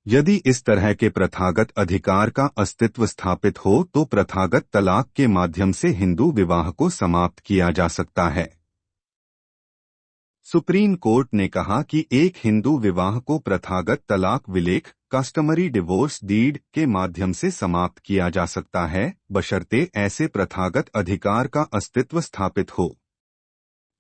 यदि इस तरह के प्रथागत अधिकार का अस्तित्व स्थापित हो तो प्रथागत तलाक के माध्यम से हिंदू विवाह को समाप्त किया जा सकता है। सुप्रीम कोर्ट ने कहा कि एक हिंदू विवाह को प्रथागत तलाक विलेख कस्टमरी डिवोर्स डीड के माध्यम से समाप्त किया जा सकता है, बशर्ते ऐसे प्रथागत अधिकार का अस्तित्व स्थापित हो।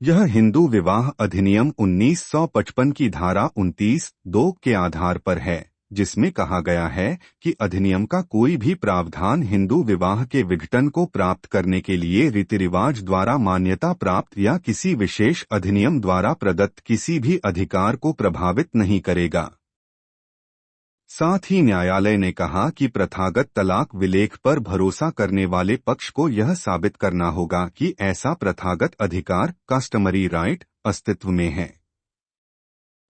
यह हिंदू विवाह अधिनियम 1955 की धारा 29(2) के आधार पर है, जिसमें कहा गया है कि अधिनियम का कोई भी प्रावधान हिंदू विवाह के विघटन को प्राप्त करने के लिए रीति रिवाज द्वारा मान्यता प्राप्त या किसी विशेष अधिनियम द्वारा प्रदत्त किसी भी अधिकार को प्रभावित नहीं करेगा। साथ ही न्यायालय ने कहा कि प्रथागत तलाक विलेख पर भरोसा करने वाले पक्ष को यह साबित करना होगा कि ऐसा प्रथागत अधिकार कस्टमरी राइट अस्तित्व में है।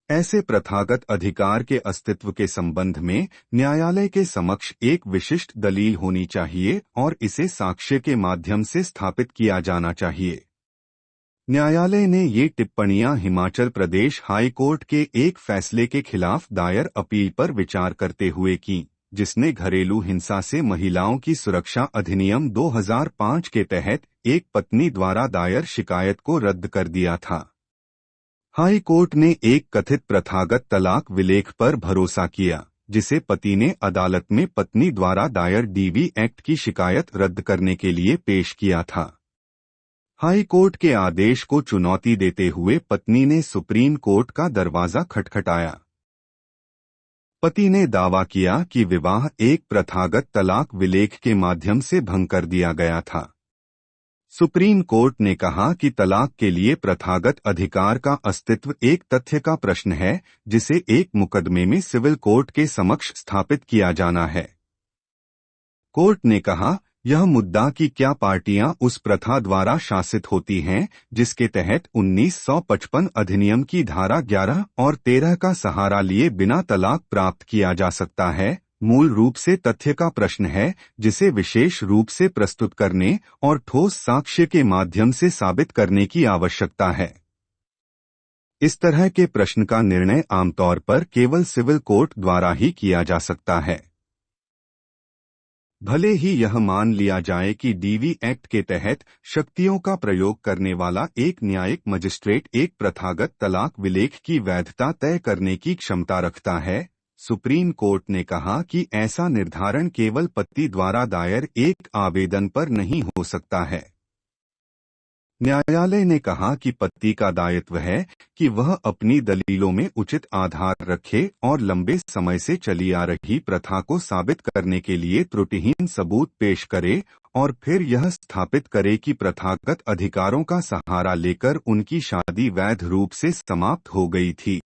ऐसे प्रथागत अधिकार के अस्तित्व के संबंध में न्यायालय के समक्ष एक विशिष्ट दलील होनी चाहिए और इसे साक्ष्य के माध्यम से स्थापित किया जाना चाहिए। न्यायालय ने ये टिप्पणियां हिमाचल प्रदेश हाई कोर्ट के एक फैसले के खिलाफ दायर अपील पर विचार करते हुए की, जिसने घरेलू हिंसा से महिलाओं की सुरक्षा अधिनियम 2005 के तहत एक पत्नी द्वारा दायर शिकायत को रद्द कर दिया था। हाई कोर्ट ने एक कथित प्रथागत तलाक विलेख पर भरोसा किया, जिसे पति ने अदालत में पत्नी द्वारा दायर डीवी एक्ट की शिकायत रद्द करने के लिए पेश किया था। हाई कोर्ट के आदेश को चुनौती देते हुए पत्नी ने सुप्रीम कोर्ट का दरवाजा खटखटाया। पति ने दावा किया कि विवाह एक प्रथागत तलाक विलेख के माध्यम से भंग कर दिया गया था। सुप्रीम कोर्ट ने कहा कि तलाक के लिए प्रथागत अधिकार का अस्तित्व एक तथ्य का प्रश्न है, जिसे एक मुकदमे में सिविल कोर्ट के समक्ष स्थापित किया जाना है। कोर्ट ने कहा, यह मुद्दा कि क्या पार्टियां उस प्रथा द्वारा शासित होती हैं जिसके तहत 1955 अधिनियम की धारा 11 और 13 का सहारा लिए बिना तलाक प्राप्त किया जा सकता है, मूल रूप से तथ्य का प्रश्न है, जिसे विशेष रूप से प्रस्तुत करने और ठोस साक्ष्य के माध्यम से साबित करने की आवश्यकता है। इस तरह के प्रश्न का निर्णय आमतौर पर केवल सिविल कोर्ट द्वारा ही किया जा सकता है। भले ही यह मान लिया जाए कि डीवी एक्ट के तहत शक्तियों का प्रयोग करने वाला एक न्यायिक मजिस्ट्रेट एक प्रथागत तलाक विलेख की वैधता तय करने की क्षमता रखता है, सुप्रीम कोर्ट ने कहा कि ऐसा निर्धारण केवल पति द्वारा दायर एक आवेदन पर नहीं हो सकता है। न्यायालय ने कहा कि पति का दायित्व है कि वह अपनी दलीलों में उचित आधार रखे और लंबे समय से चली आ रही प्रथा को साबित करने के लिए त्रुटिहीन सबूत पेश करे और फिर यह स्थापित करे कि प्रथागत अधिकारों का सहारा लेकर उनकी शादी वैध रूप से समाप्त हो गई थी।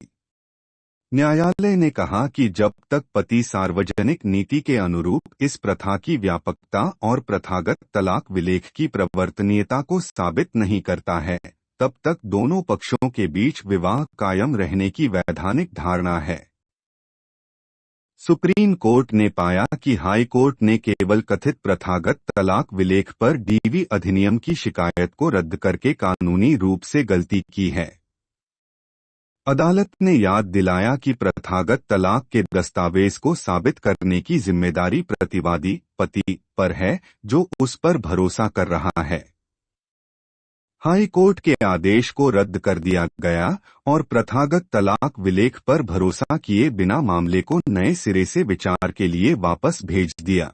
न्यायालय ने कहा कि जब तक पति सार्वजनिक नीति के अनुरूप इस प्रथा की व्यापकता और प्रथागत तलाक विलेख की प्रवर्तनीयता को साबित नहीं करता है, तब तक दोनों पक्षों के बीच विवाह कायम रहने की वैधानिक धारणा है। सुप्रीम कोर्ट ने पाया कि हाई कोर्ट ने केवल कथित प्रथागत तलाक विलेख पर डीवी अधिनियम की शिकायत को रद्द करके कानूनी रूप से गलती की है। अदालत ने याद दिलाया कि प्रथागत तलाक के दस्तावेज को साबित करने की जिम्मेदारी प्रतिवादी पति पर है, जो उस पर भरोसा कर रहा है। हाई कोर्ट के आदेश को रद्द कर दिया गया और प्रथागत तलाक विलेख पर भरोसा किए बिना मामले को नए सिरे से विचार के लिए वापस भेज दिया।